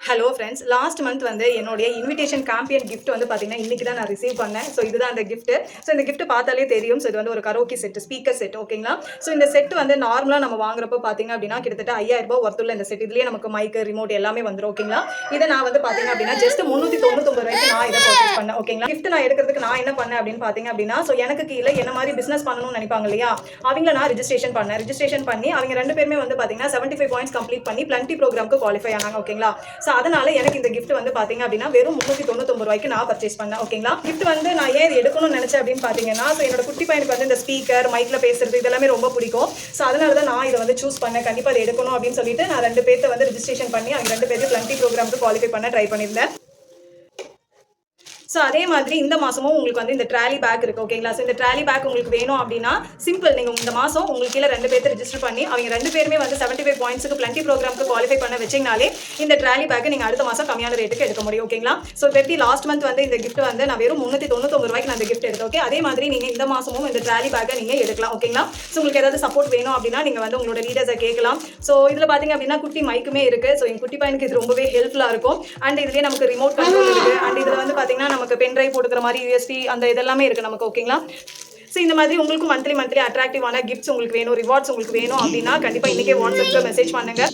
Hello friends, last month வந்து என்னுடைய invitation Campion gift வந்து பார்த்தீங்கன்னா இன்னைக்கு தான் நான் ரிசீவ் பண்ணேன். ஸோ இதுதான் அந்த கிஃப்ட். ஸோ இந்த கிஃப்ட் பார்த்தாலே தெரியும். ஸோ இது வந்து ஒரு கரோக்கி செட், ஸ்பீக்கர் செட், ஓகேங்களா? ஸோ இந்த செட் வந்து நார்மலாக நம்ம வாங்குறப்போ பார்த்தீங்க அப்படின்னா கிட்டத்தட்ட 5000 ரூபாய் ஒர்த்துள்ள இந்த செட். இதுலேயே நமக்கு மைக்கு, ரிமோட் எல்லாமே வந்துடும், ஓகேங்களா? இதை நான் வந்து பார்த்தீங்க அப்படின்னா ஜஸ்ட் 399 ரூபாய்க்கு நான் இதை பர்ச்சேஸ் பண்ணேன், ஓகேங்களா? கிஃப்ட் நான் எடுக்கிறதுக்கு நான் என்ன பண்ணேன் அப்படின்னு பார்த்தீங்க அப்படின்னா, ஸோ எனக்கு கீழே என்ன மாதிரி பிசினஸ் பண்ணணும்னு நினைப்பாங்க இல்லையா, அவங்கள நான் ரிஜிஸ்ட்ரேஷன் பண்ணேன். ரிஜிஸ்ட்ரேஷன் பண்ணி அவங்க 2 பேருமே வந்து பார்த்தீங்கன்னா 75 பாயிண்ட்ஸ் கம்ப்ளீட் பண்ணி பிளண்டி ப்ரோக்ராமுக்கு குவாலிஃபை ஆனாங்க, ஓகேங்களா? ஸோ அதனால எனக்கு இந்த கிஃப்ட் வந்து பாத்தீங்க அப்படின்னா வெறும் 399 ரூபாய்க்கு நான் பர்ச்சேஸ் பண்ணேன், ஓகேங்களா? கிஃப்ட் வந்து நான் ஏன் எடுக்கணும்னு நினைச்சேன் அப்படின்னு பாத்தீங்கன்னா, ஸோ என்னோட குட்டி பையனுக்கு வந்து இந்த ஸ்பீக்கர், மைக்ல பேசுறது இதெல்லாமே ரொம்ப பிடிக்கும். ஸோ அதனால தான் நான் இதை வந்து சூஸ் பண்ணேன். கண்டிப்பா அதை எடுக்கணும் அப்படின்னு சொல்லிட்டு நான் 2 பேர்த்த வந்து ரிஜிஸ்ட்ரேஷன் பண்ணி அவங்க 2 பேருக்கு பிளண்டி ப்ரோக்ராமுக்கு குவாலிஃபை பண்ண ட்ரை பண்ணியிருந்தேன். ஸோ அதே மாதிரி இந்த மாதமும் உங்களுக்கு வந்து இந்த ட்ராலி பேக் இருக்குது, ஓகேங்களா? ஸோ இந்த ட்ராலி பேக் உங்களுக்கு வேணும் அப்படின்னா சிம்பிள், நீங்கள் இந்த மாதம் உங்களுக்கு கீழே 2 பேர்த்து ரிஜிஸ்டர் பண்ணி அவங்க 2 பேருமே வந்து 75 பாயிண்ட்ஸுக்கு பிளண்டி ப்ரோக்ராமுக்கு குவாலிஃபை பண்ண வச்சிங்கனாலே இந்த ட்ராலி பேக்கை நீங்கள் அடுத்த மாதம் கம்மியான ரேட்டுக்கு எடுக்க முடியும், ஓகேங்களா? ஸோ வெட்டி லாஸ்ட் மந்த் வந்து இந்த கிஃப்ட் வந்து நான் வெறும் 399 ரூபாய்க்கு நான் இந்த கிஃப்ட் எடுத்தேன், ஓகே? அதே மாதிரி நீங்கள் இந்த மாதமும் இந்த ட்ராலி பேக்கை நீங்கள் எடுக்கலாம், ஓகேங்களா? ஸோ உங்களுக்கு ஏதாவது சப்போர்ட் வேணும் அப்படின்னா நீங்கள் வந்து உங்களோட லீடர்ஸை கேட்கலாம். ஸோ இதில் பார்த்தீங்க அப்படின்னா குட்டி மைக்குமே இருக்குது. ஸோ எங்கள் குட்டி பையனுக்கு இது ரொம்பவே ஹெல்ப்ஃபுல்லாக இருக்கும். அண்ட் இதுலேயே நமக்கு ரிமோட் கண்ட்ரோல் இருக்குது. அண்ட் இதில் வந்து பார்த்தீங்கன்னா நமக்கு பென் ட்ரைவ் போட்டுக்கிற மாதிரி யூஎஸ்பி அந்த இதெல்லாமே இருக்கு நமக்கு, ஓகேங்களா? ஸோ இந்த மாதிரி உங்களுக்கு மந்த்லி அட்ராக்டிவான கிஃப்ட்ஸ் உங்களுக்கு வேணும், ரிவார்ட்ஸ் உங்களுக்கு வேணும் அப்படின்னா கண்டிப்பாக இன்றைக்கே வாட்ஸ்அப்பில் மெசேஜ் பண்ணுங்கள்.